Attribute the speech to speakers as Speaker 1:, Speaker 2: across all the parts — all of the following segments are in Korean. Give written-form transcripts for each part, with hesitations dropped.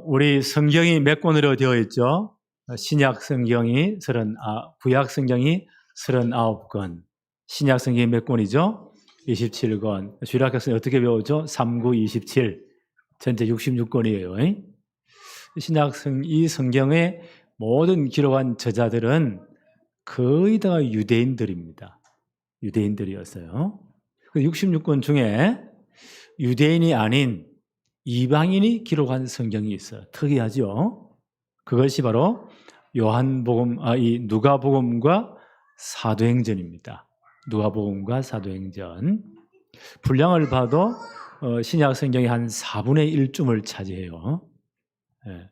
Speaker 1: 우리 성경이 몇 권으로 되어 있죠? 신약 성경이 구약 성경이 39권. 신약 성경이 몇 권이죠? 27권. 주일학 학생 어떻게 배우죠? 39, 27. 전체 66권이에요. 이 성경의 모든 기록한 저자들은 거의 다 유대인들입니다. 유대인들이었어요. 66권 중에 유대인이 아닌 이방인이 기록한 성경이 있어요. 특이하죠? 그것이 바로 이 누가복음과 사도행전입니다. 누가복음과 사도행전. 분량을 봐도 신약 성경의 한 4분의 1쯤을 차지해요. 네.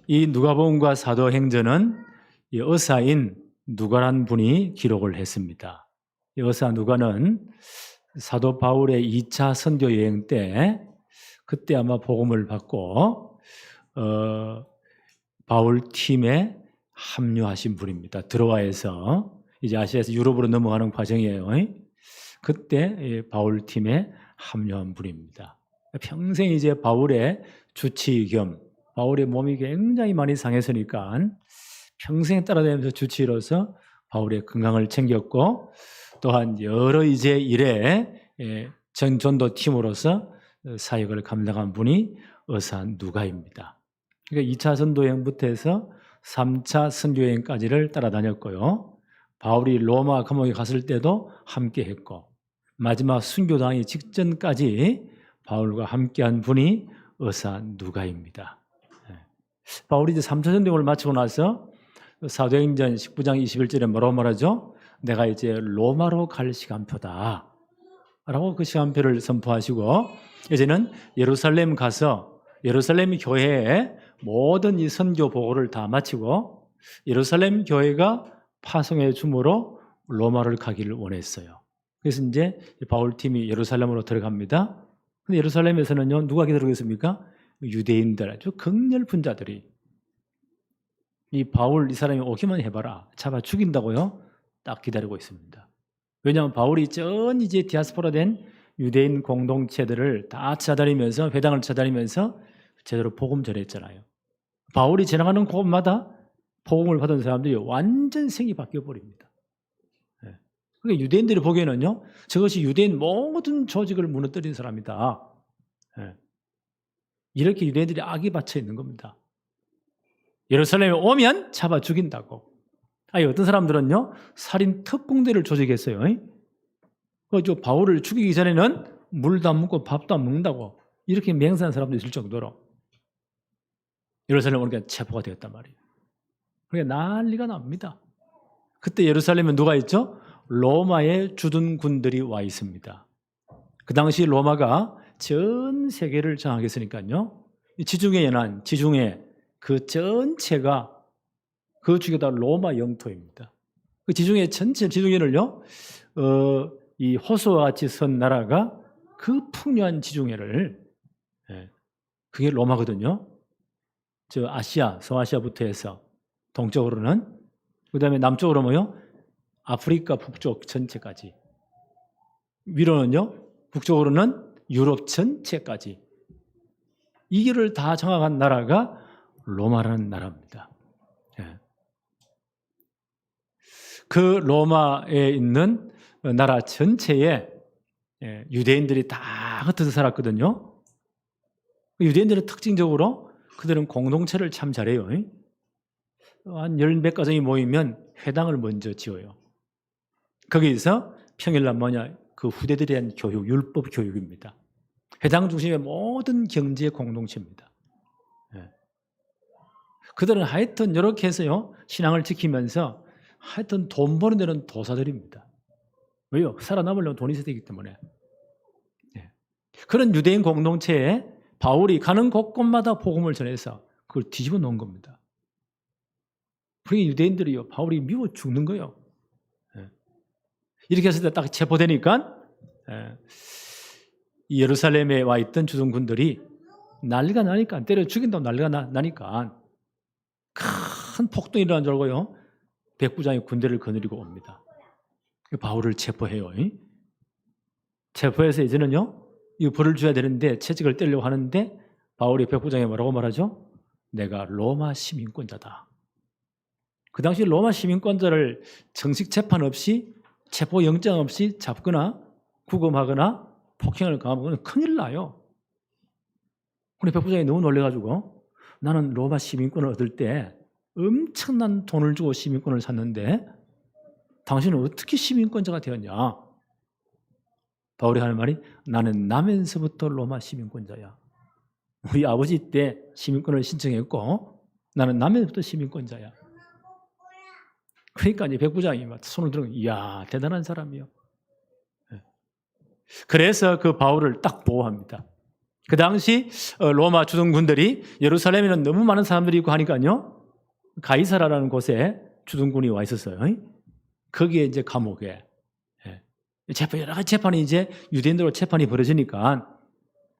Speaker 1: 이 누가복음과 사도행전은 이 의사인 누가란 분이 기록을 했습니다. 이 의사 누가는 사도 바울의 2차 선교 여행 때 그때 아마 복음을 받고 바울 팀에 합류하신 분입니다. 드로아에서 이제 아시아에서 유럽으로 넘어가는 과정이에요. 그때 바울 팀에 합류한 분입니다. 평생 이제 바울의 주치 겸 바울의 몸이 굉장히 많이 상했으니까 평생 따라다니면서 주치로서 바울의 건강을 챙겼고 또한 여러 이제 일에 전도 팀으로서 사역을 감당한 분이 의사 누가입니다. 그러니까 2차 선도여행부터 해서 3차 선교여행까지를 따라다녔고요. 바울이 로마 감옥에 갔을 때도 함께 했고 마지막 순교당하기 직전까지 바울과 함께한 분이 의사 누가입니다. 바울이 이제 3차 선교여행을 마치고 나서 사도행전 19장 21절에 뭐라고 말하죠? 내가 이제 로마로 갈 시간표다 라고 그 시간표를 선포하시고 이제는 예루살렘 가서 예루살렘 교회에 모든 이 선교 보고를 다 마치고 예루살렘 교회가 파송의 주무로 로마를 가기를 원했어요. 그래서 이제 바울팀이 예루살렘으로 들어갑니다. 근데 예루살렘에서는요, 누가 기다리겠습니까? 유대인들, 아주 극렬 자들이 이 바울 이 사람이 오기만 해봐라. 잡아 죽인다고요? 딱 기다리고 있습니다. 왜냐하면 바울이 전 이제 디아스포라 된 유대인 공동체들을 다 찾아다니면서 회당을 찾아다니면서 제대로 복음 전했잖아요. 바울이 지나가는 곳마다 복음을 받은 사람들이 완전 생이 바뀌어 버립니다. 그러니까 유대인들이 보기에는요, 저것이 유대인 모든 조직을 무너뜨린 사람이다. 이렇게 유대인들이 악이 받쳐 있는 겁니다. 예루살렘에 오면 잡아 죽인다고. 어떤 사람들은요, 살인 특공대를 조직했어요. 저 바울을 죽이기 전에는 물도 안 먹고 밥도 안 먹는다고 이렇게 맹세한 사람도 있을 정도로 예루살렘 오니까 체포가 되었단 말이에요. 그러니까 난리가 납니다. 그때 예루살렘에 누가 있죠? 로마의 주둔 군들이 와 있습니다. 그 당시 로마가 전 세계를 장악했으니까요. 지중해 연안, 지중해 그 전체가 그 중에 다 로마 영토입니다. 그 지중해 전체 지중해를요, 이 호수와 같이 선 나라가 그 풍요한 지중해를, 그게 로마거든요. 저 아시아, 서아시아부터 해서 동쪽으로는, 그 다음에 남쪽으로 뭐요? 아프리카 북쪽 전체까지. 위로는요, 북쪽으로는 유럽 전체까지. 이 길을 다 장악한 나라가 로마라는 나라입니다. 그 로마에 있는 나라 전체에 유대인들이 다 흩어져 살았거든요. 유대인들은 특징적으로 그들은 공동체를 참 잘해요. 한 10몇 가정이 모이면 회당을 먼저 지어요. 거기서 평일날 그 후대들에 대한 교육, 율법 교육입니다. 회당 중심의 모든 경제 공동체입니다. 그들은 하여튼 이렇게 해서요, 신앙을 지키면서 하여튼 돈 버는 데는 도사들입니다. 왜요? 살아남으려면 돈이 있어야 되기 때문에. 그런 유대인 공동체에 바울이 가는 곳곳마다 복음을 전해서 그걸 뒤집어 놓은 겁니다. 그러니 유대인들이요, 바울이 미워 죽는 거예요. 이렇게 했을 때 딱 체포되니까 예루살렘에 와 있던 주둔군들이 난리가 나니까, 때려 죽인다고 난리가 나니까 큰 폭동이 일어난 줄 알고요, 백부장이 군대를 거느리고 옵니다. 바울을 체포해요. 체포해서 이제는요, 이 벌을 줘야 되는데 채찍을 떼려고 하는데 바울이 백부장에 뭐라고 말하죠? 내가 로마 시민권자다. 그 당시 로마 시민권자를 정식 재판 없이 체포영장 없이 잡거나 구금하거나 폭행을 가하면 큰일 나요. 근데 백부장이 너무 놀래가지고 나는 로마 시민권을 얻을 때 엄청난 돈을 주고 시민권을 샀는데 당신은 어떻게 시민권자가 되었냐? 바울이 하는 말이 나는 나면서부터 로마 시민권자야. 우리 아버지 때 시민권을 신청했고 나는 나면서부터 시민권자야. 그러니까 이제 백부장이 막 손을 들고 이야 대단한 사람이요. 그래서 그 바울을 딱 보호합니다. 그 당시 로마 주둔군들이 예루살렘에는 너무 많은 사람들이 있고 하니까요. 가이사라라는 곳에 주둔군이 와 있었어요. 거기에 이제 감옥에 여러 가지 재판이 이제 유대인들로 재판이 벌어지니까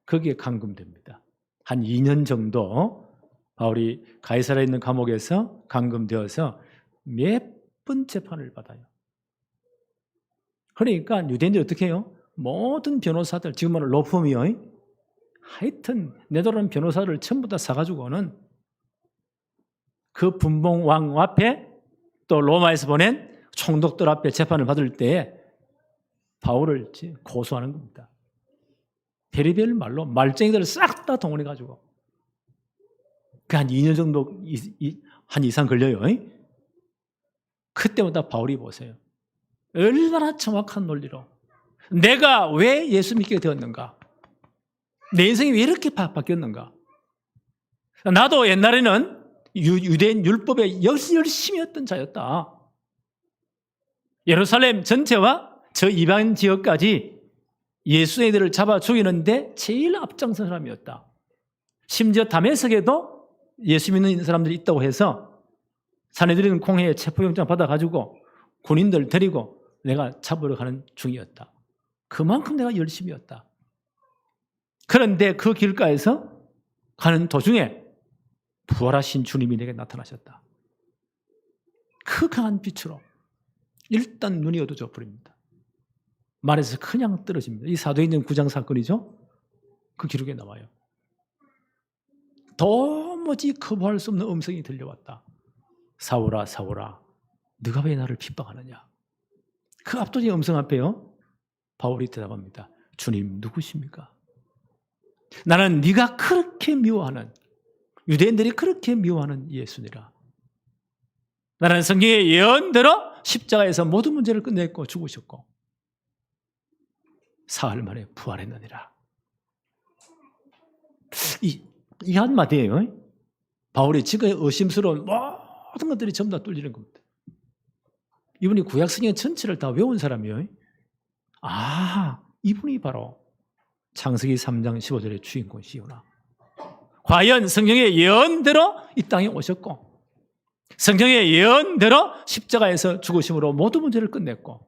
Speaker 1: 거기에 감금됩니다. 한 2년 정도 바울이 가이사라에 있는 감옥에서 감금되어서 몇 번 재판을 받아요. 그러니까 유대인들이 어떻게 해요? 모든 변호사들, 지금 말하는 로펌이요. 하여튼 네덜란드 변호사를 전부 다 사가지고는 그 분봉왕 앞에 또 로마에서 보낸 총독들 앞에 재판을 받을 때 바울을 고소하는 겁니다. 별의별 말로 말쟁이들을 싹 다 동원해가지고 그 한 2년 정도 한 이상 걸려요. 그때마다 바울이 보세요. 얼마나 정확한 논리로 내가 왜 예수 믿게 되었는가? 내 인생이 왜 이렇게 바뀌었는가? 나도 옛날에는 유대인 율법에 열심히 했던 자였다. 예루살렘 전체와 저 이방 지역까지 예수애들을 잡아 죽이는데 제일 앞장선 사람이었다. 심지어 다메섹에도 예수 믿는 사람들이 있다고 해서 사내들은 공회에 체포영장 받아가지고 군인들 데리고 내가 잡으러 가는 중이었다. 그만큼 내가 열심이었다. 그런데 그 길가에서 가는 도중에 부활하신 주님이 내게 나타나셨다. 그 강한 빛으로 일단 눈이 어두워져 버립니다. 말에서 그냥 떨어집니다. 이 사도행전 9장 사건이죠. 그 기록에 나와요. 도무지 거부할 수 없는 음성이 들려왔다. 사울아 사울아 네가 왜 나를 핍박하느냐. 그 압도적인 음성 앞에요. 바울이 대답합니다. 주님 누구십니까? 나는 네가 그렇게 미워하는 유대인들이 그렇게 미워하는 예수니라. 나는 성경의 예언대로 십자가에서 모든 문제를 끝냈고 죽으셨고 사흘 만에 부활했느니라. 이 한마디예요. 바울이 지금의 의심스러운 모든 것들이 전부 다 뚫리는 겁니다. 이분이 구약 성경 전체를 다 외운 사람이에요. 이분이 바로 창세기 3장 15절의 주인공이시구나. 과연 성경의 예언대로 이 땅에 오셨고 성경의 예언대로 십자가에서 죽으심으로 모든 문제를 끝냈고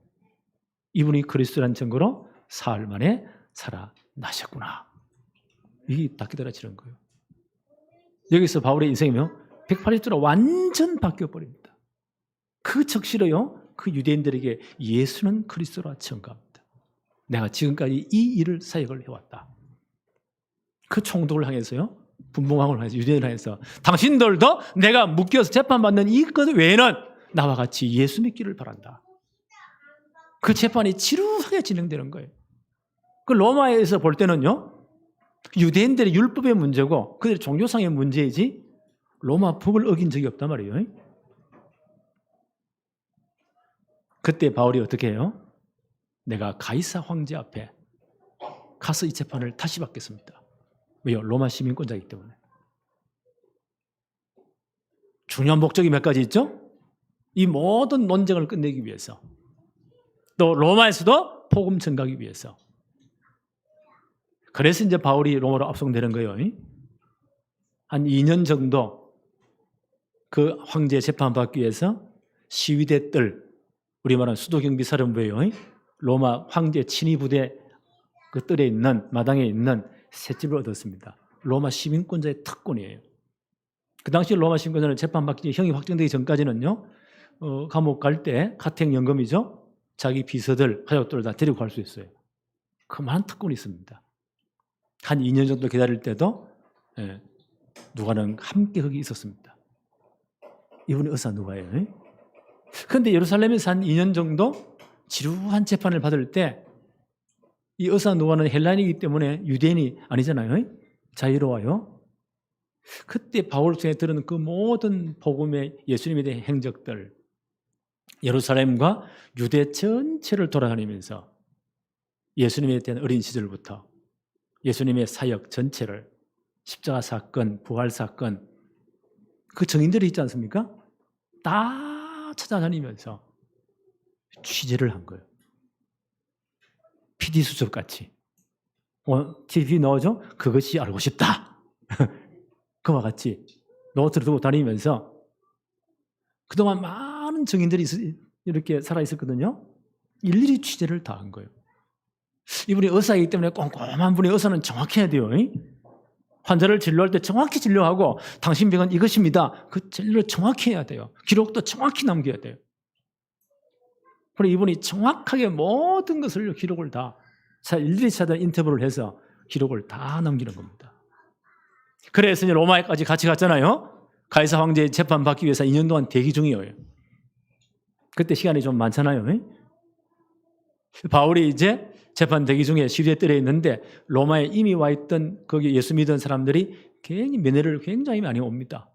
Speaker 1: 이분이 그리스도라는 증거로 사흘 만에 살아나셨구나. 이게 딱 깨달아지는 거예요. 여기서 바울의 인생이며 180도로 완전 바뀌어버립니다. 그 적시로요. 그 유대인들에게 예수는 그리스도라 증거합니다. 내가 지금까지 이 일을 사역을 해왔다. 그 총독을 향해서요. 분봉왕을 향해서 유대인을 향해서 당신들도 내가 묶여서 재판받는 이것 외에는 나와 같이 예수 믿기를 바란다. 그 재판이 지루하게 진행되는 거예요. 그 로마에서 볼 때는요. 유대인들의 율법의 문제고 그들의 종교상의 문제이지 로마 법을 어긴 적이 없단 말이에요. 그때 바울이 어떻게 해요? 내가 가이사 황제 앞에 가서 이 재판을 다시 받겠습니다. 왜요? 로마 시민권자이기 때문에. 중요한 목적이 몇 가지 있죠? 이 모든 논쟁을 끝내기 위해서. 또 로마에서도 복음 전가하기 위해서. 그래서 이제 바울이 로마로 압송되는 거예요. 한 2년 정도 그 황제 재판받기 위해서 시위대 뜰, 우리 말하는 수도경비사령부예요. 로마 황제 친위 부대 그 뜰에 있는 마당에 있는 셋집을 얻었습니다. 로마 시민권자의 특권이에요. 그 당시 로마 시민권자는 재판받기 형이 확정되기 전까지는요. 감옥 갈 때 가택연금이죠. 자기 비서들, 가족들을 다 데리고 갈 수 있어요. 그 많은 특권이 있습니다. 한 2년 정도 기다릴 때도 누가는 함께 거기 있었습니다. 이분이 의사 누가예요. 그런데 예루살렘에서 한 2년 정도 지루한 재판을 받을 때 이 의사 누가는 헬라인이기 때문에 유대인이 아니잖아요. 자유로워요. 그때 바울 통해 들은 그 모든 복음의 예수님에 대한 행적들, 예루살렘과 유대 전체를 돌아다니면서 예수님에 대한 어린 시절부터 예수님의 사역 전체를, 십자가 사건, 부활 사건, 그 증인들이 있지 않습니까? 다 찾아다니면서 취재를 한 거예요. PD수첩같이. TV 넣어줘? 그것이 알고 싶다. 그와 같이 노트를 두고 다니면서 그동안 많은 증인들이 이렇게 살아있었거든요. 일일이 취재를 다 한 거예요. 이분이 의사이기 때문에 꼼꼼한 분이 의사는 정확히 해야 돼요. 환자를 진료할 때 정확히 진료하고 당신 병은 이것입니다. 그 진료를 정확히 해야 돼요. 기록도 정확히 남겨야 돼요. 그리고 이분이 정확하게 모든 것을 기록을 다 일일이 찾아 인터뷰를 해서 기록을 다 남기는 겁니다. 그래서 이제 로마에까지 같이 갔잖아요. 가이사 황제의 재판 받기 위해서 2년 동안 대기 중이에요. 그때 시간이 좀 많잖아요. 바울이 이제 재판 대기 중에 시위에 떨어 있는데 로마에 이미 와 있던 거기 예수 믿은 사람들이 굉장히 면회를 굉장히 많이 옵니다.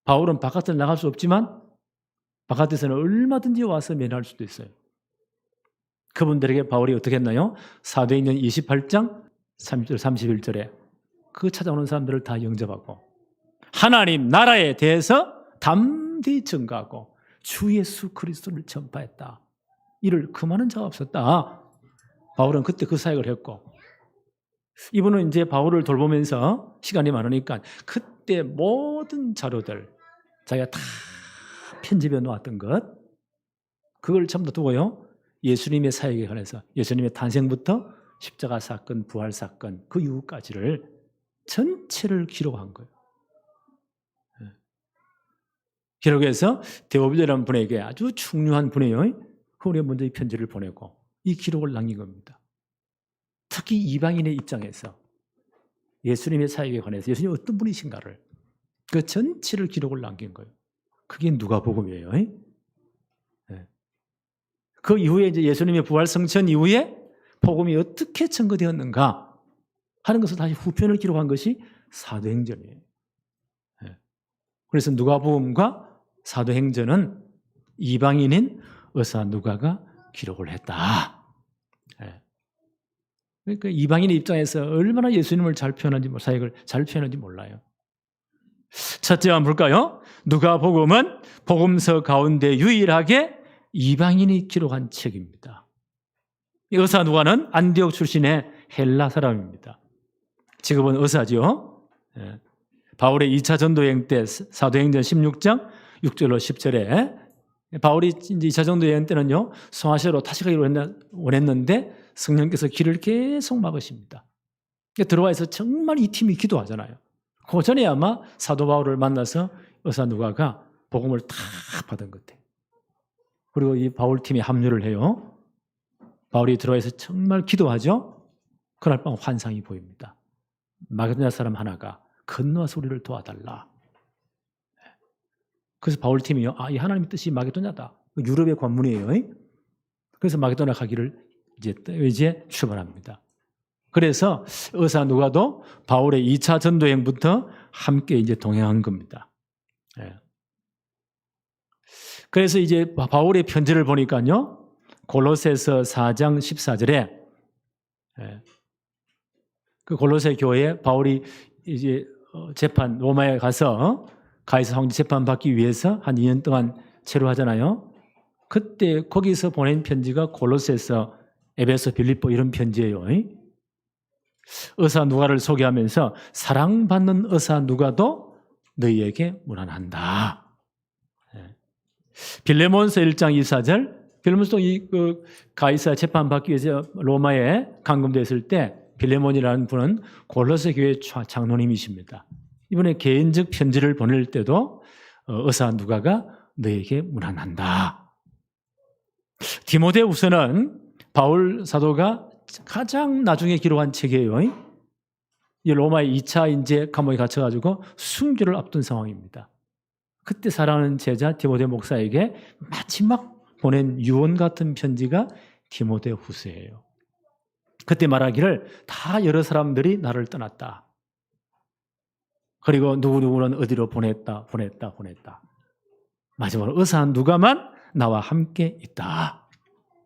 Speaker 1: 바울은 바깥을 나갈 수 없지만 바깥에서는 얼마든지 와서 면회할 수도 있어요. 그분들에게 바울이 어떻게 했나요? 사도행전 28장 30절 31절에 그 찾아오는 사람들을 다 영접하고 하나님 나라에 대해서 담대히 증거하고 주 예수 그리스도를 전파했다. 이를 금하는 자가 없었다. 바울은 그때 그 사역을 했고 이분은 이제 바울을 돌보면서 시간이 많으니까 그때 모든 자료들 자기가 다 편집해 놓았던 것 그걸 전부 다 두고요. 예수님의 사역에 관해서 예수님의 탄생부터 십자가 사건, 부활 사건 그 이후까지를 전체를 기록한 거예요. 기록해서 데오빌이라는 분에게 아주 중요한 분이에요. 그분이 먼저 이 편지를 보내고 이 기록을 남긴 겁니다. 특히 이방인의 입장에서 예수님의 사역에 관해서 예수님이 어떤 분이신가를 그 전체를 기록을 남긴 거예요. 그게 누가복음이에요. 그 이후에 이제 예수님의 부활 성천 이후에 복음이 어떻게 증거되었는가 하는 것을 다시 후편을 기록한 것이 사도행전이에요. 그래서 누가복음과 사도행전은 이방인인 의사 누가가 기록을 했다. 그러니까 이방인의 입장에서 얼마나 예수님을 잘 표현하는지, 사역을 잘 표현하는지 몰라요. 첫째 한번 볼까요? 누가복음은 복음서 가운데 유일하게 이방인이 기록한 책입니다. 의사 누가는 안디옥 출신의 헬라 사람입니다. 직업은 의사죠. 바울의 2차 전도여행 때 사도행전 16장 6절로 10절에 바울이 이제 2차 전도여행 때는요 소아시아로 다시 가기로 원했는데 성령께서 길을 계속 막으십니다. 들어와서 정말 이 팀이 기도하잖아요. 그 전에 아마 사도 바울을 만나서 의사 누가가 복음을 다 받은 것 같아요. 그리고 이 바울 팀이 합류를 해요. 바울이 들어와서 정말 기도하죠. 그날 밤 환상이 보입니다. 마게도냐 사람 하나가 건너와서 우리를 도와달라. 그래서 바울 팀이요. 이 하나님의 뜻이 마게도냐다. 유럽의 관문이에요. 그래서 마게도냐 가기를 이제 출발합니다. 그래서 의사 누가도 바울의 2차 전도여행부터 함께 이제 동행한 겁니다. 그래서 이제 바울의 편지를 보니까요. 골로새서 4장 14절에 그 골로새 교회에 바울이 이제 재판 로마에 가서 가이사 황제 재판 받기 위해서 한 2년 동안 체류하잖아요. 그때 거기서 보낸 편지가 골로새서, 에베소, 빌립보 이런 편지예요. 의사 누가를 소개하면서 사랑받는 의사 누가도 너희에게 문안한다. 빌레몬서 1장 24절, 빌레몬서 그 가이사 재판 받기 위해서 로마에 감금됐을 때 빌레몬이라는 분은 골로새 교회 장로님이십니다. 이번에 개인적 편지를 보낼 때도 의사 누가가 너에게 문안한다. 디모데후서는 바울 사도가 가장 나중에 기록한 책이에요. 이 로마의 2차 이제 감옥에 갇혀가지고 순교를 앞둔 상황입니다. 그때 사랑하는 제자 디모데 목사에게 마지막 보낸 유언 같은 편지가 디모데 후서예요. 그때 말하기를 다 여러 사람들이 나를 떠났다. 그리고 누구누구는 어디로 보냈다. 마지막으로 의사 누가만 나와 함께 있다.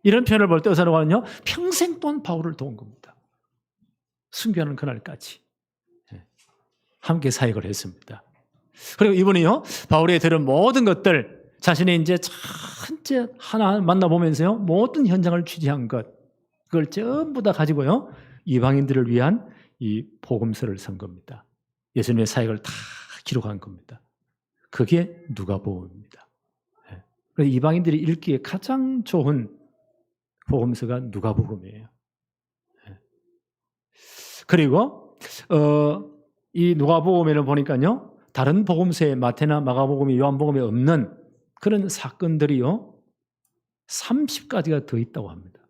Speaker 1: 이런 표현을 볼 때 의사 누가는요, 평생 동안 바울을 도운 겁니다. 순교하는 그날까지 함께 사역을 했습니다. 그리고 이분이요, 바울이 들은 모든 것들, 자신이 이제 천재 하나 만나보면서요, 모든 현장을 취재한 것, 그걸 전부 다 가지고요, 이방인들을 위한 이 복음서를 쓴 겁니다. 예수님의 사역을 다 기록한 겁니다. 그게 누가복음입니다. 그래서 이방인들이 읽기에 가장 좋은 복음서가 누가복음이에요. 그리고 이 누가복음에는 보니까요, 다른 복음서에 마태나 마가복음이 요한복음에 없는 그런 사건들이요, 30가지가 더 있다고 합니다.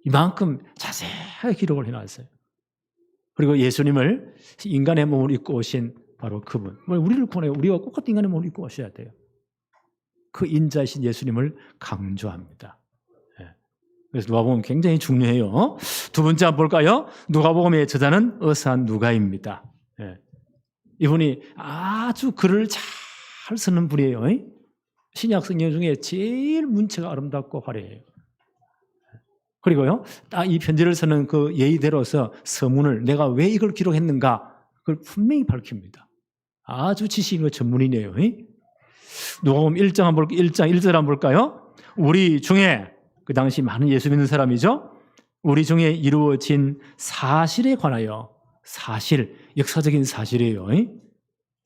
Speaker 1: 이만큼 자세하게 기록을 해놨어요. 그리고 예수님을 인간의 몸을 입고 오신 바로 그분, 우리를 구원해요. 우리가 똑같은 인간의 몸을 입고 오셔야 돼요. 그 인자이신 예수님을 강조합니다. 그래서 누가복음 굉장히 중요해요. 두 번째 한번 볼까요? 누가복음의 저자는 의사 누가입니다. 이분이 아주 글을 잘 쓰는 분이에요. 신약 성경 중에 제일 문체가 아름답고 화려해요. 그리고요, 딱 이 편지를 쓰는 그 예의대로서 서문을 내가 왜 이걸 기록했는가, 그걸 분명히 밝힙니다. 아주 지식인의 전문이네요. 누가복음 1장 한번 볼까요? 1장 1절 한번 볼까요? 우리 중에, 그 당시 많은 예수 믿는 사람이죠. 우리 중에 이루어진 사실에 관하여, 사실, 역사적인 사실이에요.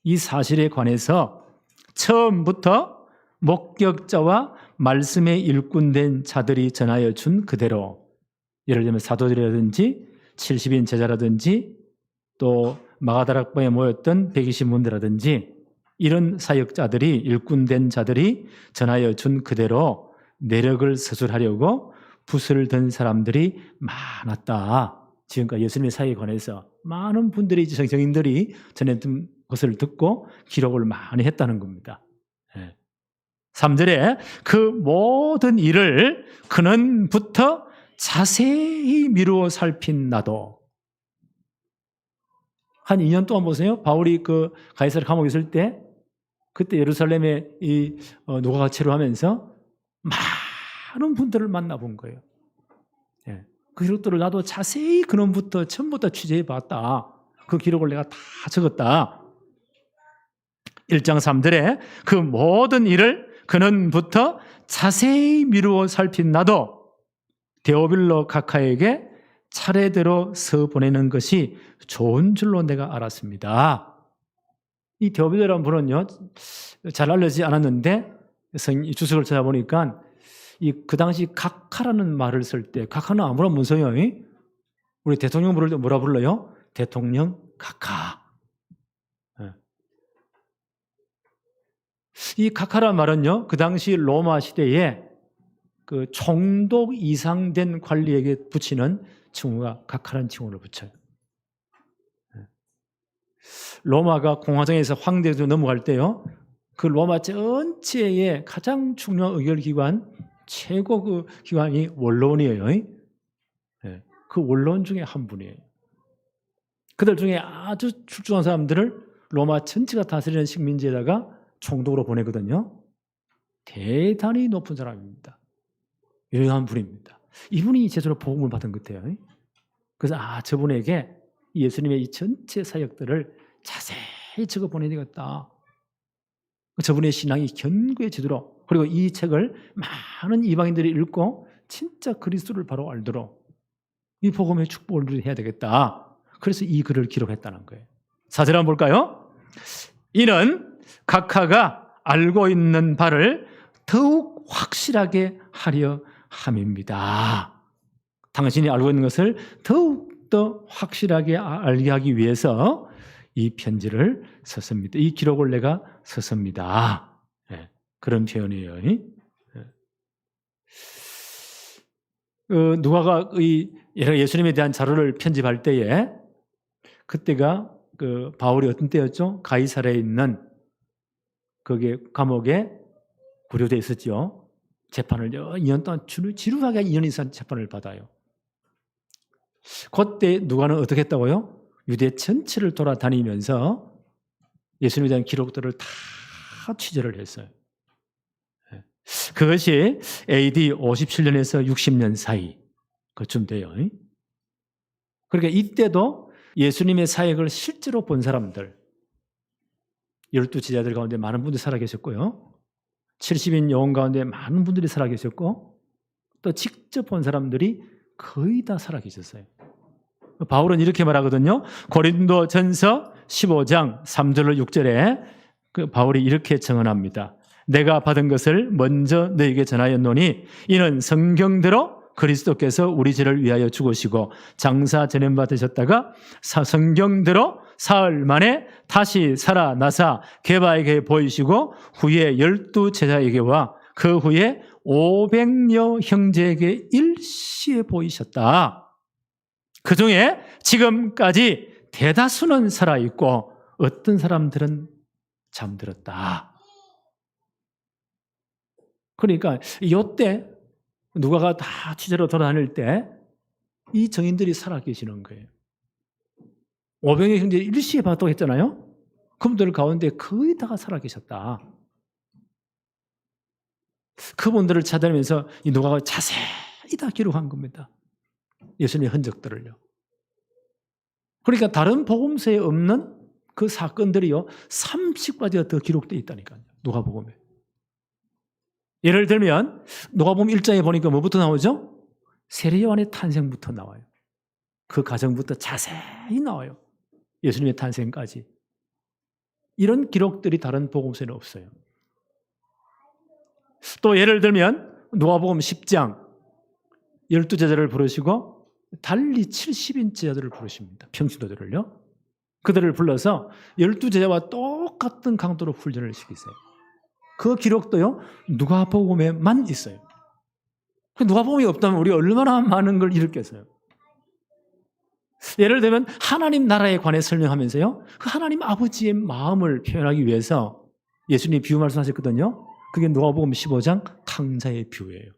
Speaker 1: 이 사실에 관해서 처음부터 목격자와 말씀에 일꾼된 자들이 전하여 준 그대로, 예를 들면 사도들이라든지 70인 제자라든지 또 마가다락방에 모였던 120문들이라든지 이런 사역자들이, 일꾼된 자들이 전하여 준 그대로 내력을 서술하려고 붓을 든 사람들이 많았다. 지금까지 예수님의 사역에 관해서 많은 분들이, 정인들이 전했던 것을 듣고 기록을 많이 했다는 겁니다. 3절에 그 모든 일을 그는부터 자세히 미루어 살핀 나도. 한 2년 동안 보세요. 바울이 그 가이사랴 감옥에 있을 때, 그때 예루살렘에 이 누가가 체류하면서 많은 분들을 만나본 거예요. 그 기록들을 나도 자세히 그놈부터 처음부터 취재해 봤다. 그 기록을 내가 다 적었다. 1장 3절에 그 모든 일을 그는부터 자세히 미루어 살핀 나도 데오빌로 각하에게 차례대로 서 보내는 것이 좋은 줄로 내가 알았습니다. 이 데오빌로라는 분은요, 잘 알려지지 않았는데 주석을 찾아보니까 그 당시 각하라는 말을 쓸 때, 각하는 아무런 문서요. 우리 대통령 부를 때 뭐라 불러요? 대통령 각하. 이 각하라는 말은요, 그 당시 로마 시대에 그 총독 이상 된 관리에게 붙이는 칭호가 각하라는 칭호를 붙여요. 로마가 공화정에서 황제로 넘어갈 때요, 그 로마 전체의 가장 중요한 의결기관, 최고 그 기관이 원로원이에요. 그 원로원 중에 한 분이에요. 그들 중에 아주 출중한 사람들을 로마 전체가 다스리는 식민지에다가 총독으로 보내거든요. 대단히 높은 사람입니다. 유명한 분입니다. 이분이 제대로 복음을 받은 것 같아요. 그래서 저분에게 예수님의 이 전체 사역들을 자세히 적어 보내야 되겠다. 저분의 신앙이 견고해지도록, 그리고 이 책을 많은 이방인들이 읽고 진짜 그리스도를 바로 알도록 이 복음의 축복을 누려야 되겠다. 그래서 이 글을 기록했다는 거예요. 4절 한번 볼까요? 이는 각하가 알고 있는 바를 더욱 확실하게 하려 함입니다. 당신이 알고 있는 것을 더욱더 확실하게 알게 하기 위해서 이 편지를 썼습니다. 이 기록을 내가 썼습니다. 그런 표현이에요. 누가가 예수님에 대한 자료를 편집할 때에 그때가 바울이 어떤 때였죠? 가이사랴에 있는 거기에 감옥에 구류되어 있었죠. 재판을 2년 동안 지루하게 2년 이상 재판을 받아요. 그때 누가는 어떻게 했다고요? 유대 전체를 돌아다니면서 예수님에 대한 기록들을 다 취재를 했어요. 그것이 AD 57년에서 60년 사이 그쯤 돼요. 그러니까 이때도 예수님의 사역을 실제로 본 사람들 12제자들 가운데 많은 분들이 살아계셨고요. 70인 요원 가운데 많은 분들이 살아계셨고 또 직접 본 사람들이 거의 다 살아계셨어요. 바울은 이렇게 말하거든요. 고린도전서 15장 3절로 6절에 바울이 이렇게 증언합니다. 내가 받은 것을 먼저 너에게 전하였노니 이는 성경대로 그리스도께서 우리 죄를 위하여 죽으시고 장사 전염 받으셨다가 성경대로 사흘 만에 다시 살아나사 게바에게 보이시고 후에 12제자에게와 그 후에 500여 형제에게 일시에 보이셨다. 그 중에 지금까지 대다수는 살아있고 어떤 사람들은 잠들었다. 그러니까 이때 누가가 다 취재로 돌아다닐 때 이 증인들이 살아계시는 거예요. 500의 형제 일시에 봤다고 했잖아요. 그분들 가운데 거의 다가 살아계셨다. 그분들을 찾아내면서 이 누가가 자세히 다 기록한 겁니다. 예수님의 흔적들을요. 그러니까 다른 복음서에 없는 그 사건들이요 30가지가 더 기록되어 있다니까요. 누가복음에. 예를 들면 누가복음 1장에 보니까 뭐부터 나오죠? 세례 요한의 탄생부터 나와요. 그 과정부터 자세히 나와요. 예수님의 탄생까지. 이런 기록들이 다른 복음서에는 없어요. 또 예를 들면 누가복음 10장 12제자를 부르시고 달리 70인 제자들을 부르십니다. 평신도들을요. 그들을 불러서 12제자와 똑같은 강도로 훈련을 시키세요. 그 기록도요 누가복음에만 있어요. 누가복음이 없다면 우리 얼마나 많은 걸 잃겠어요. 예를 들면 하나님 나라에 관해 설명하면서요 그 하나님 아버지의 마음을 표현하기 위해서 예수님이 비유 말씀하셨거든요. 그게 누가복음 15장 탕자의 비유예요.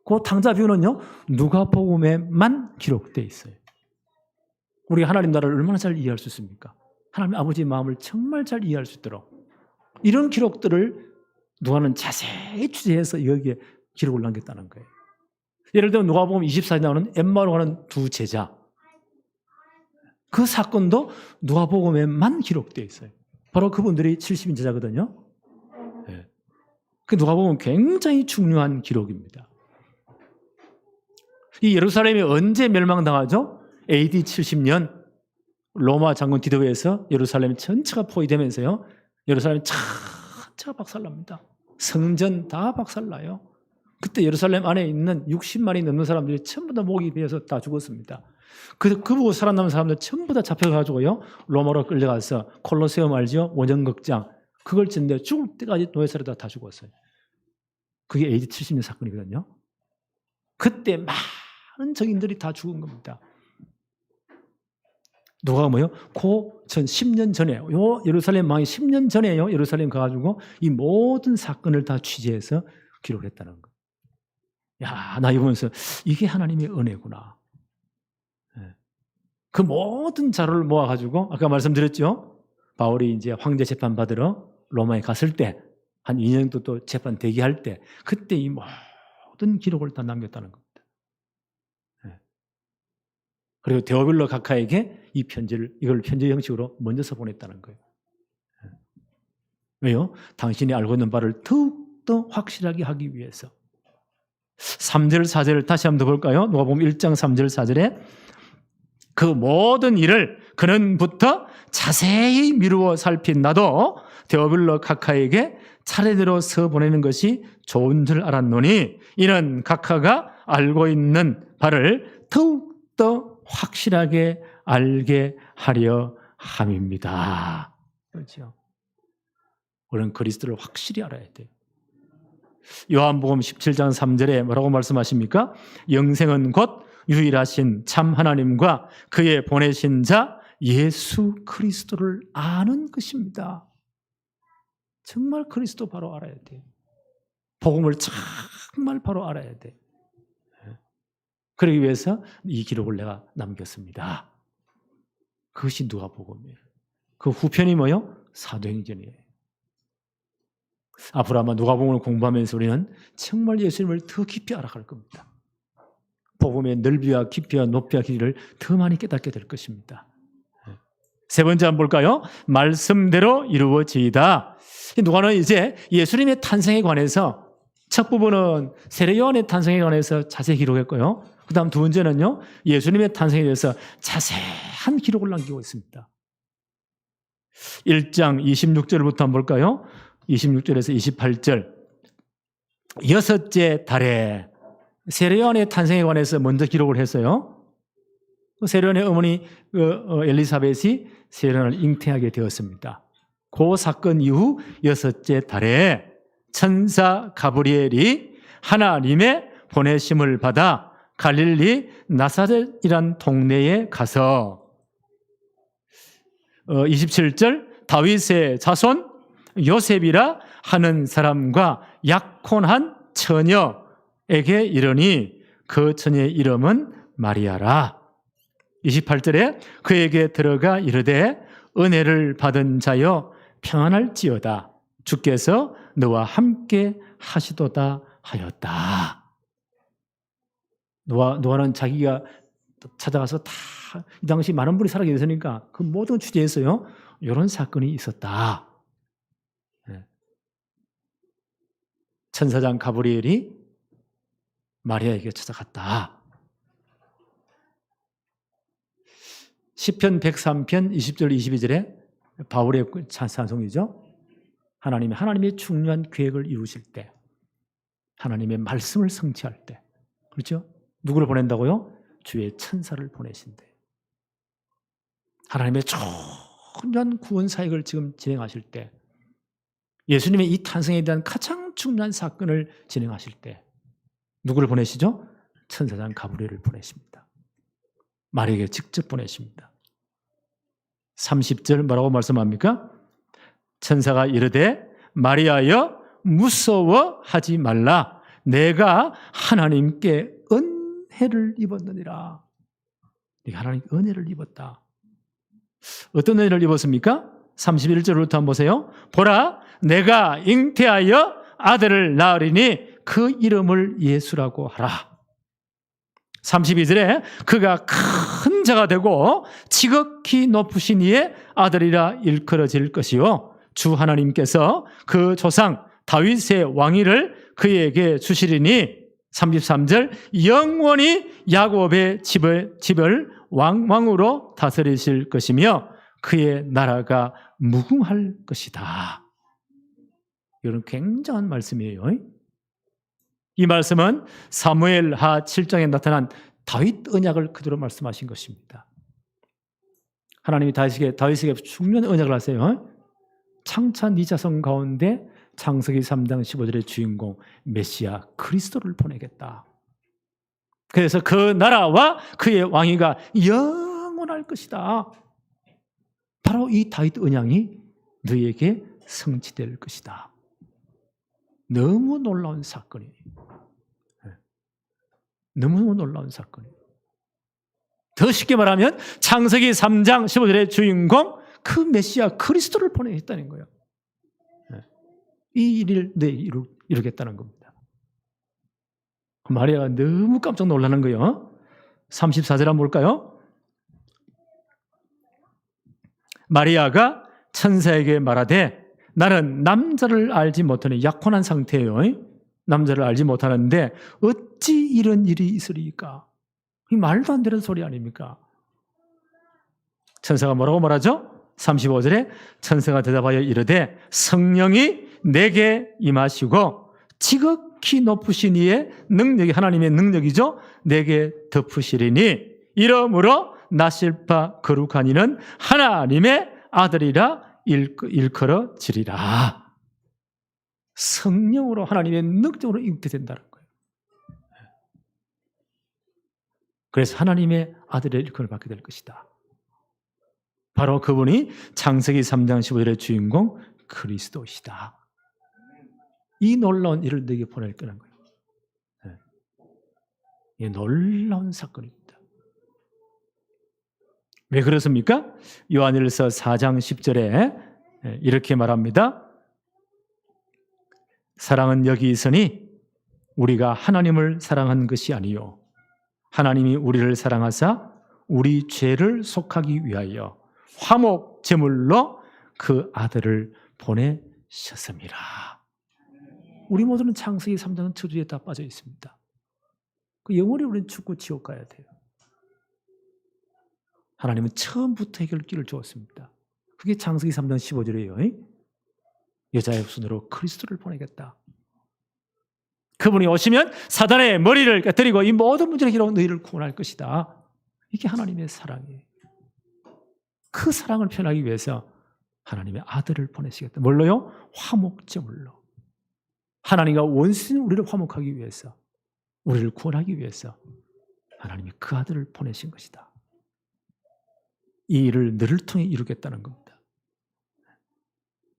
Speaker 1: 그 탕자 비유는요 누가복음에만 기록되어 있어요. 우리가 하나님 나라를 얼마나 잘 이해할 수 있습니까? 하나님 아버지의 마음을 정말 잘 이해할 수 있도록 이런 기록들을 누가는 자세히 취재해서 여기에 기록을 남겼다는 거예요. 예를 들면 누가복음 24에 나오는 엠마오로 가는 두 제자 그 사건도 누가복음에만 기록되어 있어요. 바로 그분들이 70인 제자거든요. 네. 그 누가복음은 굉장히 중요한 기록입니다. 이 예루살렘이 언제 멸망당하죠? AD 70년 로마 장군 디도에서 예루살렘 전체가 포위되면서요. 예루살렘 전체가 박살납니다. 성전 다 박살나요. 그때 예루살렘 안에 있는 60만이 넘는 사람들이 전부 다 목이 베어서 다 죽었습니다. 그 보고 살아남은 사람들 전부 다 잡혀가지고요. 로마로 끌려가서 콜로세움 알죠? 원정극장. 그걸 짓는데 죽을 때까지 노예살에다 다 죽었어요. 그게 AD 70년 사건이거든요. 그때 많은 적인들이 다 죽은 겁니다. 누가 뭐요? 전 10년 전에, 예루살렘 망이 10년 전에요. 예루살렘 가가지고 이 모든 사건을 다 취재해서 기록했다는 거예요. 야, 나 이거 보면서 이게 하나님의 은혜구나. 그 모든 자료를 모아가지고 아까 말씀드렸죠. 바울이 이제 황제 재판 받으러 로마에 갔을 때 한 2년 정도 또 재판 대기할 때 그때 이 모든 기록을 다 남겼다는 겁니다. 그리고 데오빌로 각하에게 이 편지를 이걸 편지 형식으로 먼저서 보냈다는 거예요. 왜요? 당신이 알고 있는 바를 더욱더 확실하게 하기 위해서. 3절 4절을 다시 한번 더 볼까요? 누가복음 1장 3절 4절에 그 모든 일을 그는부터 자세히 미루어 살핀 나도 데오빌로 각하에게 차례대로 서 보내는 것이 좋은 줄 알았노니 이는 각하가 알고 있는 바를 더욱더 확실하게 알게 하려 함입니다. 그렇죠? 우리는 그리스도를 확실히 알아야 돼요. 요한복음 17장 3절에 뭐라고 말씀하십니까? 영생은 곧 유일하신 참 하나님과 그의 보내신 자 예수 그리스도를 아는 것입니다. 정말 그리스도 바로 알아야 돼. 복음을 정말 바로 알아야 돼. 그러기 위해서 이 기록을 내가 남겼습니다. 그것이 누가복음이에요. 그 후편이 뭐요? 사도행전이에요. 앞으로 아마 누가복음을 공부하면서 우리는 정말 예수님을 더 깊이 알아갈 겁니다. 복음의 넓이와 깊이와 높이와 길이를 더 많이 깨닫게 될 것입니다. 세 번째 한번 볼까요? 말씀대로 이루어지이다. 누가는 이제 예수님의 탄생에 관해서 첫 부분은 세례 요한의 탄생에 관해서 자세히 기록했고요. 그 다음 두 번째는요, 예수님의 탄생에 대해서 자세한 기록을 남기고 있습니다. 1장 26절부터 한번 볼까요? 26절에서 28절. 여섯째 달에 세례 요한의 탄생에 관해서 먼저 기록을 했어요. 세례 요한의 어머니 엘리사벳이 세례 요한을 잉태하게 되었습니다. 그 사건 이후 여섯째 달에 천사 가브리엘이 하나님의 보내심을 받아 갈릴리 나사렛이란 동네에 가서 27절 다윗의 자손 요셉이라 하는 사람과 약혼한 처녀에게 이르니 그 처녀의 이름은 마리아라. 28절에 그에게 들어가 이르되 은혜를 받은 자여 평안할지어다 주께서 너와 함께 하시도다 하였다. 노아는 자기가 찾아가서 다 이 당시 많은 분이 살아계셨으니까 그 모든 취재에서요 이런 사건이 있었다. 천사장 가브리엘이 마리아에게 찾아갔다. 시편 103편 20절 22절에 바울의 찬송이죠. 하나님의 중요한 계획을 이루실 때, 하나님의 말씀을 성취할 때, 그렇죠? 누구를 보낸다고요? 주의 천사를 보내신대. 하나님의 중요한 구원 사역을 지금 진행하실 때, 예수님의 이 탄생에 대한 가장 중요한 사건을 진행하실 때 누구를 보내시죠? 천사장 가브리엘을 보내십니다. 마리아에게 직접 보내십니다. 30절 뭐라고 말씀합니까? 천사가 이르되 마리아여 무서워하지 말라. 내가 하나님께 은혜를 입었느니라. 네가 하나님께 은혜를 입었다. 어떤 은혜를 입었습니까? 31절부터 한번 보세요. 보라 내가 잉태하여 아들을 낳으리니 그 이름을 예수라고 하라. 32절에 그가 큰 자가 되고 지극히 높으신 이의 아들이라 일컬어질 것이요 주 하나님께서 그 조상 다윗의 왕위를 그에게 주시리니 33절 영원히 야곱의 집을 왕으로 다스리실 것이며 그의 나라가 무궁할 것이다. 이런 굉장한 말씀이에요. 이 말씀은 사무엘하 7장에 나타난 다윗 언약을 그대로 말씀하신 것입니다. 하나님이 다윗에게 중요한 언약을 하세요. 창차 네 자손 가운데 창세기 3장 15절의 주인공 메시아 그리스도를 보내겠다. 그래서 그 나라와 그의 왕위가 영원할 것이다. 바로 이 다윗 언약이 너에게 성취될 것이다. 너무 놀라운 사건이에요. 너무 놀라운 사건이에요. 더 쉽게 말하면 창세기 3장 15절의 주인공 그 메시아 그리스도를 보내겠다는 거예요. 이 일을 이루겠다는 겁니다. 마리아가 너무 깜짝 놀라는 거예요. 34절 한번 볼까요? 마리아가 천사에게 말하되 나는 남자를 알지 못하는 약혼한 상태예요. 남자를 알지 못하는데 어찌 이런 일이 있으리까? 이 말도 안 되는 소리 아닙니까? 천사가 뭐라고 말하죠? 35절에 천사가 대답하여 이르되 성령이 내게 임하시고 지극히 높으신 이의 능력이 하나님의 능력이죠. 내게 덮으시리니 이러므로 나실 바 거룩한 이는 하나님의 아들이라 일컬어지리라. 성령으로 하나님의 능력으로 잉태된다는 거예요. 그래서 하나님의 아들의 일꾼을 받게 될 것이다. 바로 그분이 창세기 3장 15절의 주인공 그리스도시다. 이 놀라운 일을 너에게 보낼 거라는 거예요. 이 놀라운 사건입니다. 왜 그렇습니까? 요한일서 4장 10절에 이렇게 말합니다. 사랑은 여기 있으니 우리가 하나님을 사랑한 것이 아니요 하나님이 우리를 사랑하사 우리 죄를 속하기 위하여 화목 제물로 그 아들을 보내셨습니다. 우리 모두는 창세기 3장은 저주에 다 빠져 있습니다. 그 영원히 우리는 죽고 지옥 가야 돼요. 하나님은 처음부터 해결길을 주었습니다. 그게 창세기 3장 15절이에요. 여자의 후손으로 그리스도를 보내겠다. 그분이 오시면 사단의 머리를 깨뜨리고 이 모든 문제를 해결하고 너희를 구원할 것이다. 이게 하나님의 사랑이에요. 그 사랑을 표현하기 위해서 하나님의 아들을 보내시겠다. 뭘로요? 화목제물로. 하나님과 원수인 우리를 화목하기 위해서, 우리를 구원하기 위해서 하나님이 그 아들을 보내신 것이다. 이 일을 너를 통해 이루겠다는 겁니다.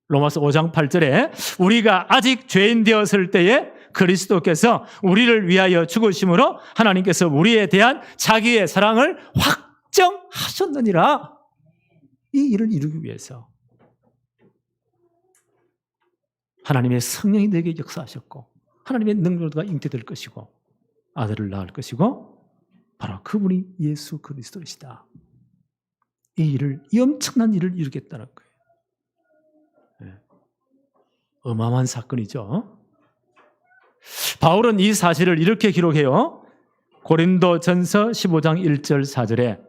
Speaker 1: 로마서 5장 8절에 우리가 아직 죄인 되었을 때에 그리스도께서 우리를 위하여 죽으심으로 하나님께서 우리에 대한 자기의 사랑을 확정하셨느니라. 이 일을 이루기 위해서 하나님의 성령이 너에게 역사하셨고 하나님의 능력으로 잉태될 것이고 아들을 낳을 것이고 바로 그분이 예수 그리스도이시다. 이 엄청난 일을 이루겠다는 거예요. 어마어마한 사건이죠. 바울은 이 사실을 이렇게 기록해요. 고린도전서 15장 1절 4절에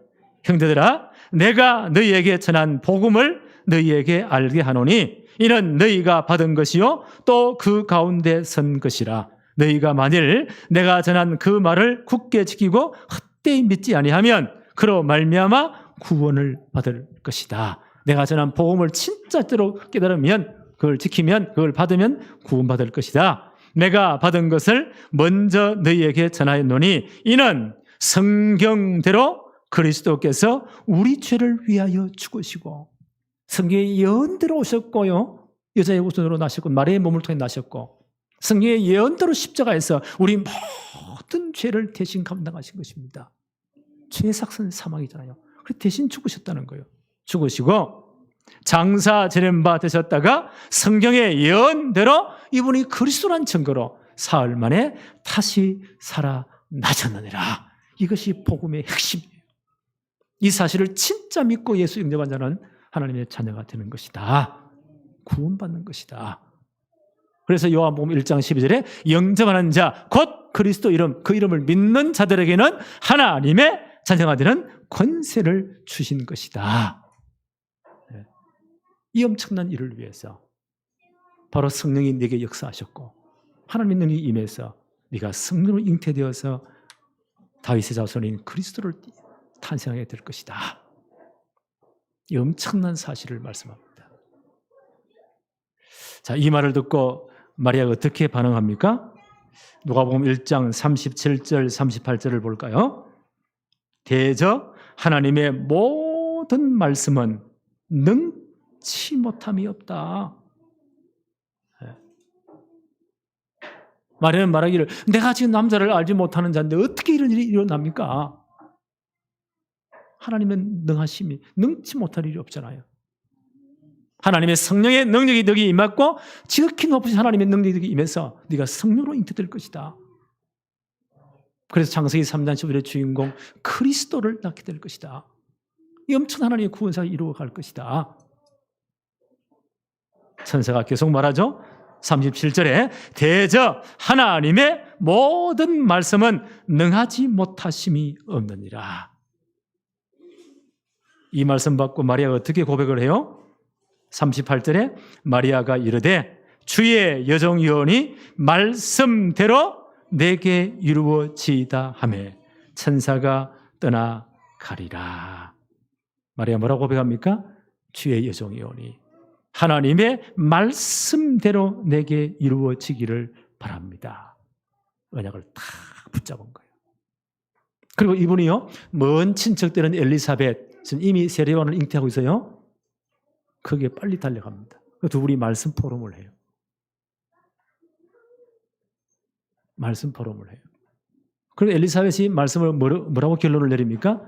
Speaker 1: 형제들아 내가 너희에게 전한 복음을 너희에게 알게 하노니 이는 너희가 받은 것이요 또 그 가운데 선 것이라. 너희가 만일 내가 전한 그 말을 굳게 지키고 헛되이 믿지 아니하면 그로 말미암아 구원을 받을 것이다. 내가 전한 복음을 진짜대로 깨달으면 그걸 지키면 그걸 받으면 구원받을 것이다. 내가 받은 것을 먼저 너희에게 전하였노니 이는 성경대로 그리스도께서 우리 죄를 위하여 죽으시고 성경의 예언대로 오셨고요. 여자의 후손으로 나셨고 마리아의 몸을 통해 나셨고 성경의 예언대로 십자가에서 우리 모든 죄를 대신 감당하신 것입니다. 죄의 삭은 사망이잖아요. 그래서 대신 죽으셨다는 거예요. 죽으시고 장사 지낸 바 되셨다가 성경의 예언대로 이분이 그리스도란 증거로 사흘 만에 다시 살아나셨느니라. 이것이 복음의 핵심이에요. 이 사실을 진짜 믿고 예수 영접한 자는 하나님의 자녀가 되는 것이다. 구원받는 것이다. 그래서 요한복음 1장 12절에 영접하는 자, 곧 그리스도 이름, 그 이름을 믿는 자들에게는 하나님의 자녀가 되는 권세를 주신 것이다. 이 엄청난 일을 위해서 바로 성령이 네게 역사하셨고 하나님의 능력이 임해서 네가 성령으로 잉태되어서 다윗의 자손인 그리스도를 탄생하게 될 것이다. 이 엄청난 사실을 말씀합니다. 자, 이 말을 듣고 마리아가 어떻게 반응합니까? 누가복음 1장 37절 38절을 볼까요? 대저 하나님의 모든 말씀은 능치 못함이 없다. 마리아는 말하기를 내가 지금 남자를 알지 못하는 자인데 어떻게 이런 일이 일어납니까? 하나님은 능하심이 능치 못할 일이 없잖아요. 하나님의 성령의 능력이 너에게 임했고 지극히 높으신 하나님의 능력이 너에게 임해서 네가 성령으로 잉태될 것이다. 그래서 창세기 3장 15절의 주인공 그리스도를 낳게 될 것이다. 이 엄청난 하나님의 구원사를 이루어갈 것이다. 천사가 계속 말하죠. 37절에 대저 하나님의 모든 말씀은 능하지 못하심이 없느니라. 이 말씀 받고 마리아가 어떻게 고백을 해요? 38절에 마리아가 이르되 주의 여종이오니 말씀대로 내게 이루어지이다 하매 천사가 떠나가리라. 마리아 뭐라고 고백합니까? 주의 여종이오니 하나님의 말씀대로 내게 이루어지기를 바랍니다. 언약을 다 붙잡은 거예요. 그리고 이분이요, 먼 친척들은 엘리사벳은 이미 세례요한을 잉태하고 있어요. 거기에 빨리 달려갑니다. 두 분이 말씀 포럼을 해요. 말씀 포럼을 해요. 그리고 엘리사벳이 말씀을 뭐라고 결론을 내립니까?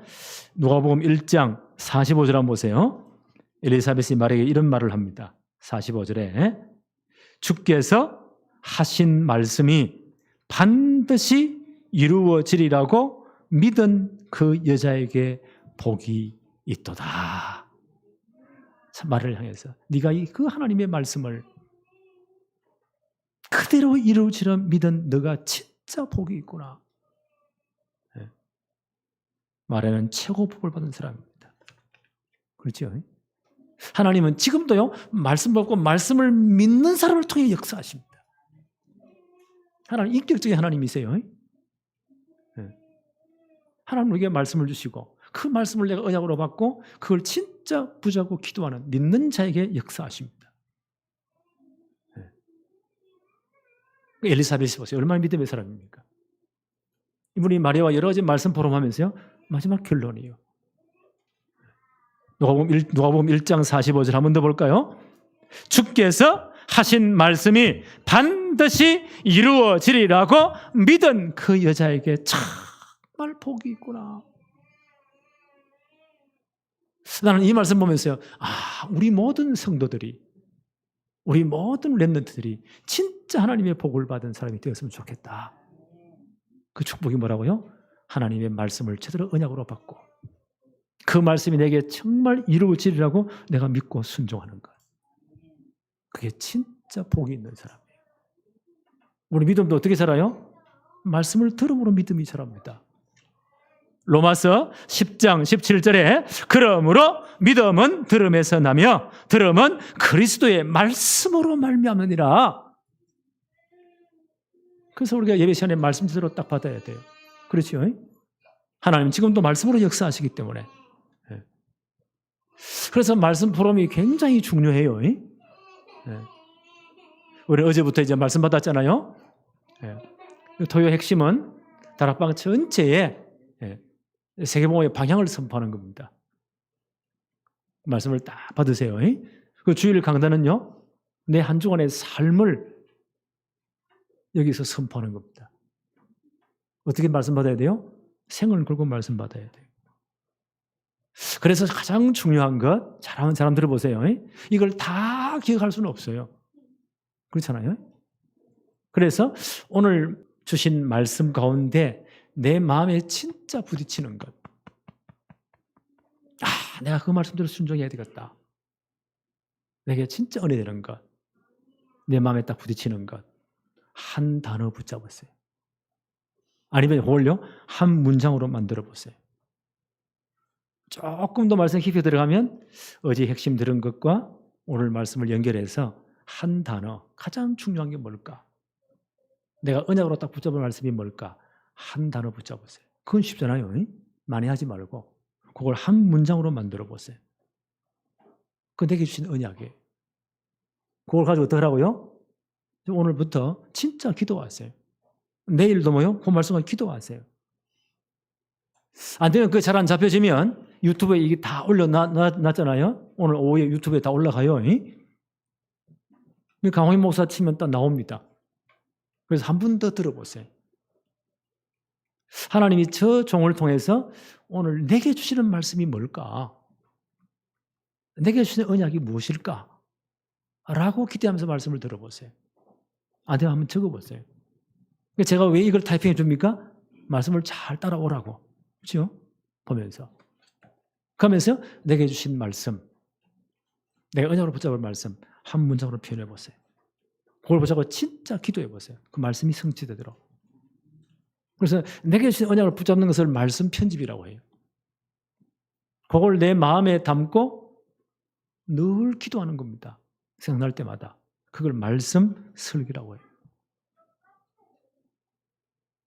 Speaker 1: 누가복음 1장 45절 한번 보세요. 엘리사벳이 말에게 이런 말을 합니다. 45절에 주께서 하신 말씀이 반드시 이루어지리라고 믿은 그 여자에게 복이 있도다. 말을 향해서 네가 그 하나님의 말씀을 그대로 이루어지려 믿은 너가 진짜 복이 있구나. 말에는 최고 복을 받은 사람입니다. 그렇죠? 하나님은 지금도요, 말씀 받고 말씀을 믿는 사람을 통해 역사하십니다. 하나님 인격적인 하나님이세요. 하나님 우리에게 말씀을 주시고 그 말씀을 내가 언약으로 받고 그걸 진짜 붙잡고 기도하는 믿는 자에게 역사하십니다. 엘리사벳이 보세요. 얼마나 믿음의 사람입니까? 이분이 마리아와 여러 가지 말씀 포럼하면서요, 마지막 결론이에요. 누가복음 1장 45절 한 번 더 볼까요? 주께서 하신 말씀이 반드시 이루어지리라고 믿은 그 여자에게 정말 복이 있구나. 나는 이 말씀 보면서요, 우리 모든 성도들이, 우리 모든 렘넌트들이 진짜 하나님의 복을 받은 사람이 되었으면 좋겠다. 그 축복이 뭐라고요? 하나님의 말씀을 제대로 언약으로 받고 그 말씀이 내게 정말 이루어지리라고 내가 믿고 순종하는 것. 그게 진짜 복이 있는 사람이에요. 우리 믿음도 어떻게 살아요? 말씀을 들음으로 믿음이 자랍니다. 로마서 10장 17절에 그러므로 믿음은 들음에서 나며 들음은 그리스도의 말씀으로 말미암으니라. 그래서 우리가 예배 시간에 말씀 제대로 딱 받아야 돼요. 그렇죠? 하나님 지금도 말씀으로 역사하시기 때문에. 그래서 말씀 포럼이 굉장히 중요해요. 우리 어제부터 이제 말씀 받았잖아요. 토요 핵심은 다락방 전체에 세계복음의 방향을 선포하는 겁니다. 말씀을 딱 받으세요. 그 주일 강단은요, 내 한 주간의 삶을 여기서 선포하는 겁니다. 어떻게 말씀 받아야 돼요? 생을 걸고 말씀 받아야 돼요. 그래서 가장 중요한 것, 잘하는 사람 들어보세요. 이걸 다 기억할 수는 없어요. 그렇잖아요? 그래서 오늘 주신 말씀 가운데 내 마음에 진짜 부딪히는 것. 내가 그 말씀대로 순종해야 되겠다. 내게 진짜 은혜 되는 것. 내 마음에 딱 부딪히는 것. 한 단어 붙잡으세요. 아니면 그걸요, 한 문장으로 만들어 보세요. 조금 더 말씀 깊이 들어가면 어제 핵심 들은 것과 오늘 말씀을 연결해서 한 단어, 가장 중요한 게 뭘까? 내가 언약으로 딱 붙잡을 말씀이 뭘까? 한 단어 붙잡으세요. 그건 쉽잖아요. 많이 하지 말고 그걸 한 문장으로 만들어 보세요. 그건 내게 주신 언약이에요. 그걸 가지고 어떻게 하라고요? 오늘부터 진짜 기도하세요. 내일도 뭐요? 그 말씀을 기도하세요. 안 되면 그게 잘 안 잡혀지면 유튜브에 이게 다 올려놨잖아요. 오늘 오후에 유튜브에 다 올라가요. 강호인 목사 치면 딱 나옵니다. 그래서 한 번 더 들어보세요. 하나님이 저 종을 통해서 오늘 내게 주시는 말씀이 뭘까? 내게 주시는 언약이 무엇일까? 라고 기대하면서 말씀을 들어보세요. 안 되면 한번 적어보세요. 제가 왜 이걸 타이핑해 줍니까? 말씀을 잘 따라오라고. 그렇죠? 보면서. 그러면서 내게 주신 말씀, 내가 언약으로 붙잡을 말씀 한 문장으로 표현해 보세요. 그걸 붙잡고 진짜 기도해 보세요. 그 말씀이 성취되도록. 그래서 내게 주신 언약을 붙잡는 것을 말씀 편집이라고 해요. 그걸 내 마음에 담고 늘 기도하는 겁니다. 생각날 때마다. 그걸 말씀 설교라고 해요.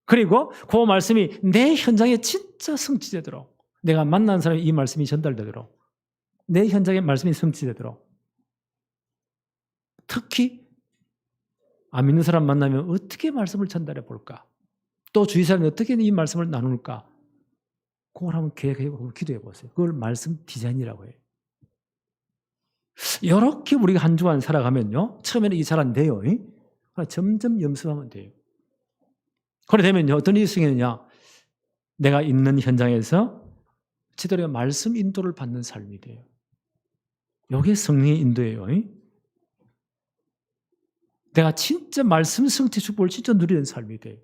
Speaker 1: 그리고 그 말씀이 내 현장에 진짜 성취되도록, 내가 만난 사람이 이 말씀이 전달되도록, 내 현장에 말씀이 성취되도록 특히 안 믿는 사람 만나면 어떻게 말씀을 전달해 볼까? 또 주위 사람이 어떻게 이 말씀을 나눌까? 그걸 한번 계획해보고 기도해 보세요. 그걸 말씀 디자인이라고 해요. 이렇게 우리가 한 주간 살아가면요, 처음에는 이게 잘 안 돼요. 점점 연습하면 돼요. 그래 되면요, 어떤 일이 생기느냐? 내가 있는 현장에서 제대로 말씀 인도를 받는 삶이 돼요. 이게 성령의 인도예요. 내가 진짜 말씀 성취 축복을 진짜 누리는 삶이 돼요.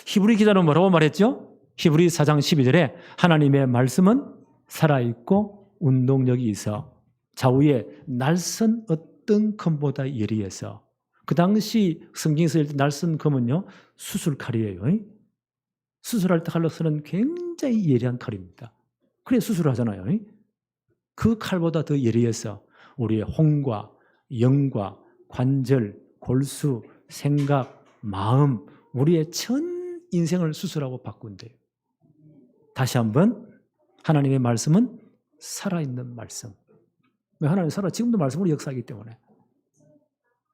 Speaker 1: 히브리 기자는 뭐라고 말했죠? 히브리 4장 12절에 하나님의 말씀은 살아있고 운동력이 있어 좌우에 날선 어떤 검보다 예리해서, 그 당시 성경에서 날선 검은요, 수술칼이에요. 수술할 때 칼로 쓰는 굉장히 예리한 칼입니다. 그래 수술을 하잖아요. 그 칼보다 더 예리해서 우리의 혼과 영과 관절, 골수, 생각, 마음, 우리의 전 인생을 수술하고 바꾼대요. 다시 한번, 하나님의 말씀은 살아있는 말씀. 왜? 하나님 지금도 말씀으로 역사하기 때문에.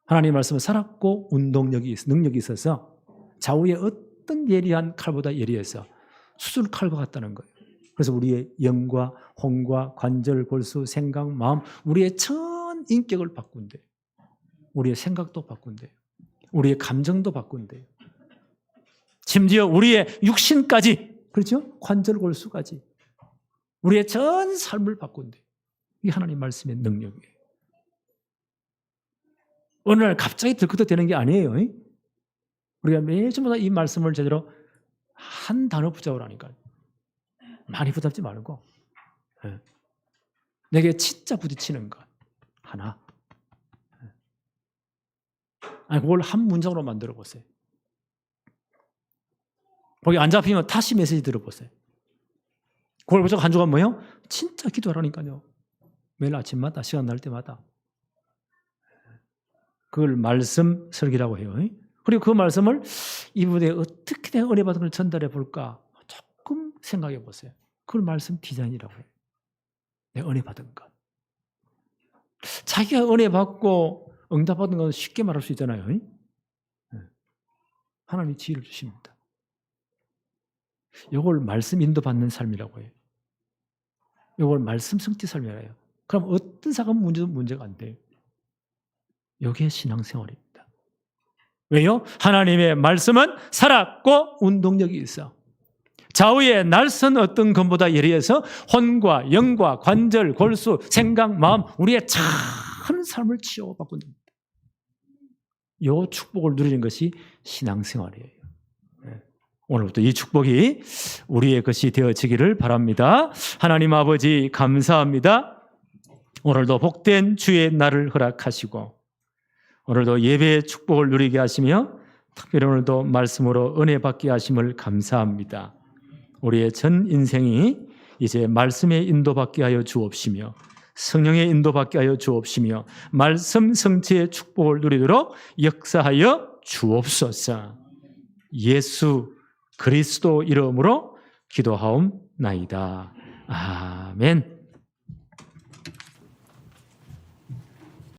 Speaker 1: 하나님의 말씀은 살았고 능력이 있어서 좌우에 어떤 예리한 칼보다 예리해서 수술 칼과 같다는 거예요. 그래서 우리의 영과 혼과 관절, 골수, 생각, 마음, 우리의 전 인격을 바꾼대요. 우리의 생각도 바꾼대요. 우리의 감정도 바꾼대요. 심지어 우리의 육신까지, 그렇죠? 관절, 골수까지 우리의 전 삶을 바꾼대요. 이게 하나님 말씀의 능력이에요. 어느 날 갑자기 들끓어 되는 게 아니에요. 우리가 매주마다 이 말씀을 제대로 한 단어 붙잡으라니까요. 많이 붙잡지 말고 내게 진짜 부딪히는 것 하나. 아니, 그걸 한 문장으로 만들어 보세요. 거기 안 잡히면 다시 메시지 들어보세요. 그걸 보자고 한 주간 뭐예요? 진짜 기도하라니까요. 매일 아침마다 시간 날 때마다. 그걸 말씀 설교라고 해요. 그리고 그 말씀을 이분에 어떻게 내가 은혜 받은 걸 전달해 볼까 조금 생각해 보세요. 그걸 말씀 디자인이라고 해요. 내가 은혜 받은 것. 자기가 은혜 받고 응답받은 건 쉽게 말할 수 있잖아요. 하나님이 지혜를 주십니다. 이걸 말씀 인도받는 삶이라고 해요. 이걸 말씀 성취 삶이라고 해요. 그럼 어떤 사람 문제가 안 돼요. 이게 신앙생활입니다. 왜요? 하나님의 말씀은 살았고 운동력이 있어. 좌우에 날선 어떤 것보다 예리해서 혼과 영과 관절, 골수, 생각, 마음, 우리의 참 삶을 치유하고 바꾼다. 이 축복을 누리는 것이 신앙생활이에요. 오늘부터 이 축복이 우리의 것이 되어지기를 바랍니다. 하나님 아버지 감사합니다. 오늘도 복된 주의 날을 허락하시고 오늘도 예배의 축복을 누리게 하시며 특별히 오늘도 말씀으로 은혜 받게 하심을 감사합니다. 우리의 전 인생이 이제 말씀의 인도받게 하여 주옵시며 성령의 인도받게 하여 주옵시며 말씀 성취의 축복을 누리도록 역사하여 주옵소서. 예수 그리스도 이름으로 기도하옵나이다. 아멘.